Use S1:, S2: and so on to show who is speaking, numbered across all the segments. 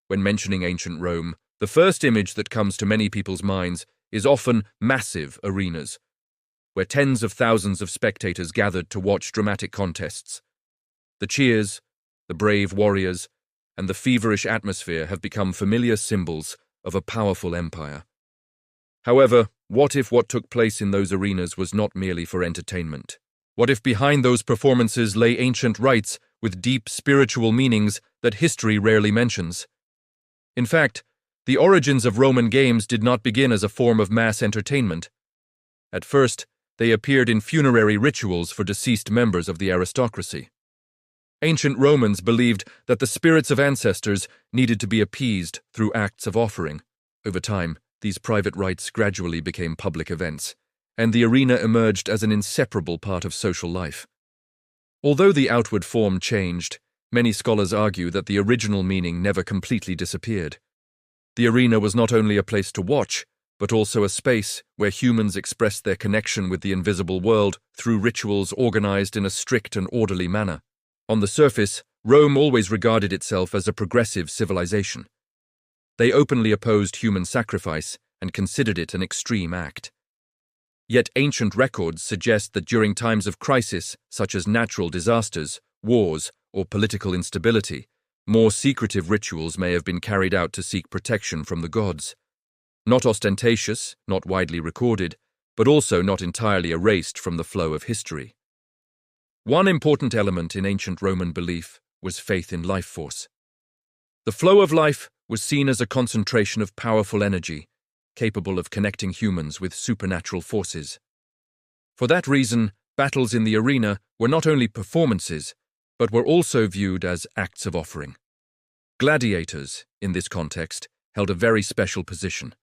S1: When mentioning ancient Rome, the first image that comes to many people's minds is often massive arenas, where tens of thousands of spectators gathered to watch dramatic contests. The cheers, the brave warriors, and the feverish atmosphere have become familiar symbols of a powerful empire. However, what if what took place in those arenas was not merely for entertainment? What if behind those performances lay ancient rites with deep spiritual meanings that history rarely mentions? In fact, the origins of Roman games did not begin as a form of mass entertainment. At first, they appeared in funerary rituals for deceased members of the aristocracy. Ancient Romans believed that the spirits of ancestors needed to be appeased through acts of offering. Over time, these private rites gradually became public events, and the arena emerged as an inseparable part of social life. Although the outward form changed, many scholars argue that the original meaning never completely disappeared. The arena was not only a place to watch, but also a space where humans expressed their connection with the invisible world through rituals organized in a strict and orderly manner. On the surface, Rome always regarded itself as a progressive civilization. They openly opposed human sacrifice and considered it an extreme act. Yet ancient records suggest that during times of crisis, such as natural disasters, wars, or political instability, more secretive rituals may have been carried out to seek protection from the gods. Not ostentatious, not widely recorded, but also not entirely erased from the flow of history. One important element in ancient Roman belief was faith in life force. The flow of life was seen as a concentration of powerful energy, capable of connecting humans with supernatural forces. For that reason, battles in the arena were not only performances, but were also viewed as acts of offering. Gladiators, in this context, held a very special position.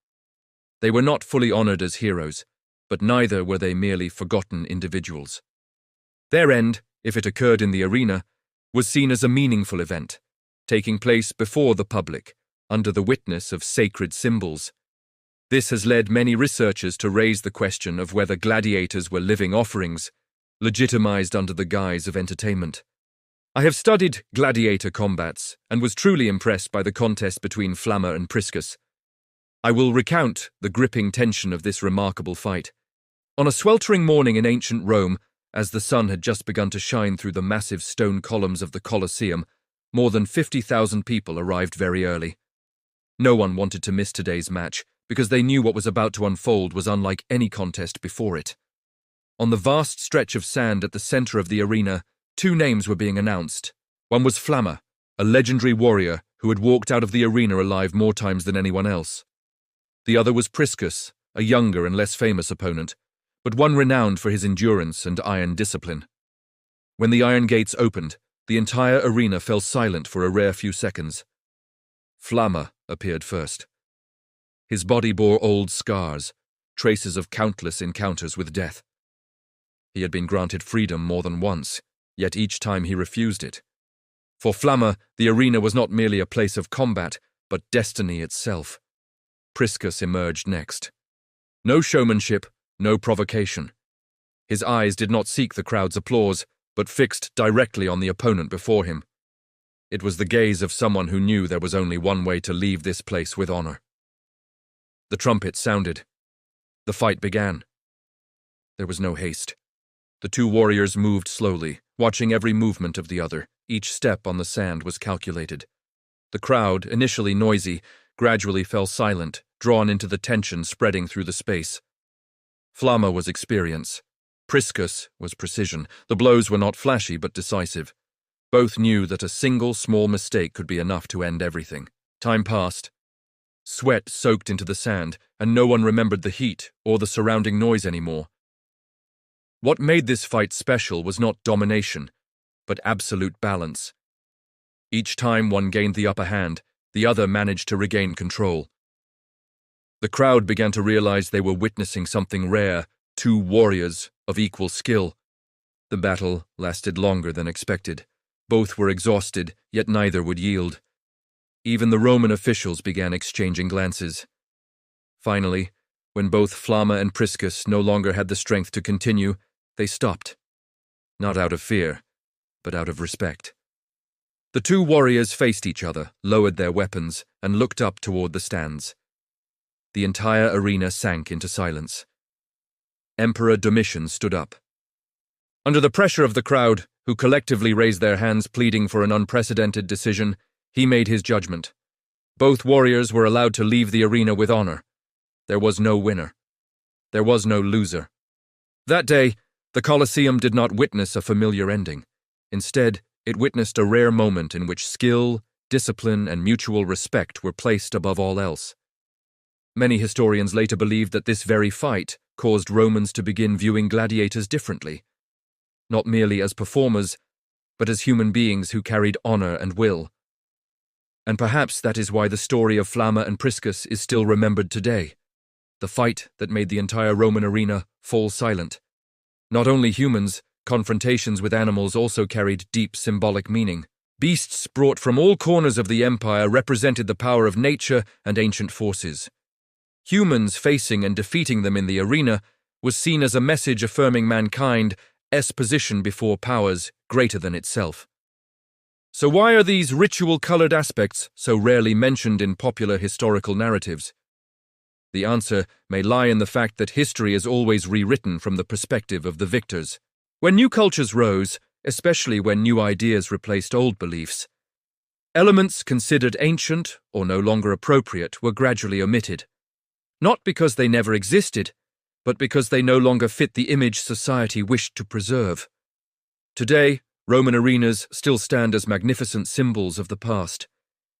S1: They were not fully honored as heroes, but neither were they merely forgotten individuals. Their end, if it occurred in the arena, was seen as a meaningful event, taking place before the public, under the witness of sacred symbols. This has led many researchers to raise the question of whether gladiators were living offerings, legitimized under the guise of entertainment. I have studied gladiator combats and was truly impressed by the contest between Flamma and Priscus. I will recount the gripping tension of this remarkable fight. On a sweltering morning in ancient Rome, as the sun had just begun to shine through the massive stone columns of the Colosseum, more than 50,000 people arrived very early. No one wanted to miss today's match, because they knew what was about to unfold was unlike any contest before it. On the vast stretch of sand at the center of the arena, two names were being announced. One was Flamma, a legendary warrior who had walked out of the arena alive more times than anyone else. The other was Priscus, a younger and less famous opponent, but one renowned for his endurance and iron discipline. When the iron gates opened, the entire arena fell silent for a rare few seconds. Flamma appeared first. His body bore old scars, traces of countless encounters with death. He had been granted freedom more than once, yet each time he refused it. For Flamma, the arena was not merely a place of combat, but destiny itself. Priscus emerged next. No showmanship, no provocation. His eyes did not seek the crowd's applause, but fixed directly on the opponent before him. It was the gaze of someone who knew there was only one way to leave this place with honor. The trumpet sounded. The fight began. There was no haste. The two warriors moved slowly, watching every movement of the other. Each step on the sand was calculated. The crowd, initially noisy, gradually fell silent, drawn into the tension spreading through the space. Flamma was experience. Priscus was precision. The blows were not flashy but decisive. Both knew that a single small mistake could be enough to end everything. Time passed. Sweat soaked into the sand, and no one remembered the heat or the surrounding noise anymore. What made this fight special was not domination, but absolute balance. Each time one gained the upper hand, the other managed to regain control. The crowd began to realize they were witnessing something rare, two warriors of equal skill. The battle lasted longer than expected. Both were exhausted, yet neither would yield. Even the Roman officials began exchanging glances. Finally, when both Flamma and Priscus no longer had the strength to continue, they stopped. Not out of fear, but out of respect. The two warriors faced each other, lowered their weapons, and looked up toward the stands. The entire arena sank into silence. Emperor Domitian stood up. Under the pressure of the crowd, who collectively raised their hands pleading for an unprecedented decision, he made his judgment. Both warriors were allowed to leave the arena with honor. There was no winner. There was no loser. That day, the Colosseum did not witness a familiar ending. Instead, it witnessed a rare moment in which skill, discipline, and mutual respect were placed above all else. Many historians later believed that this very fight caused Romans to begin viewing gladiators differently, not merely as performers, but as human beings who carried honor and will. And perhaps that is why the story of Flamma and Priscus is still remembered today, the fight that made the entire Roman arena fall silent. Not only humans, confrontations with animals also carried deep symbolic meaning. Beasts brought from all corners of the empire represented the power of nature and ancient forces. Humans facing and defeating them in the arena was seen as a message affirming mankind's position before powers greater than itself. So why are these ritual-colored aspects so rarely mentioned in popular historical narratives? The answer may lie in the fact that history is always rewritten from the perspective of the victors. When new cultures rose, especially when new ideas replaced old beliefs, elements considered ancient or no longer appropriate were gradually omitted. Not because they never existed, but because they no longer fit the image society wished to preserve. Today, Roman arenas still stand as magnificent symbols of the past,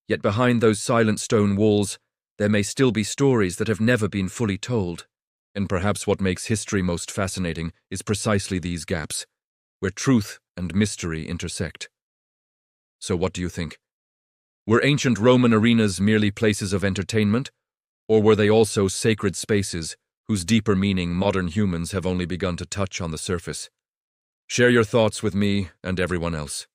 S1: yet behind those silent stone walls, there may still be stories that have never been fully told. And perhaps what makes history most fascinating is precisely these gaps, where truth and mystery intersect. So what do you think? Were ancient Roman arenas merely places of entertainment, or were they also sacred spaces whose deeper meaning modern humans have only begun to touch on the surface? Share your thoughts with me and everyone else.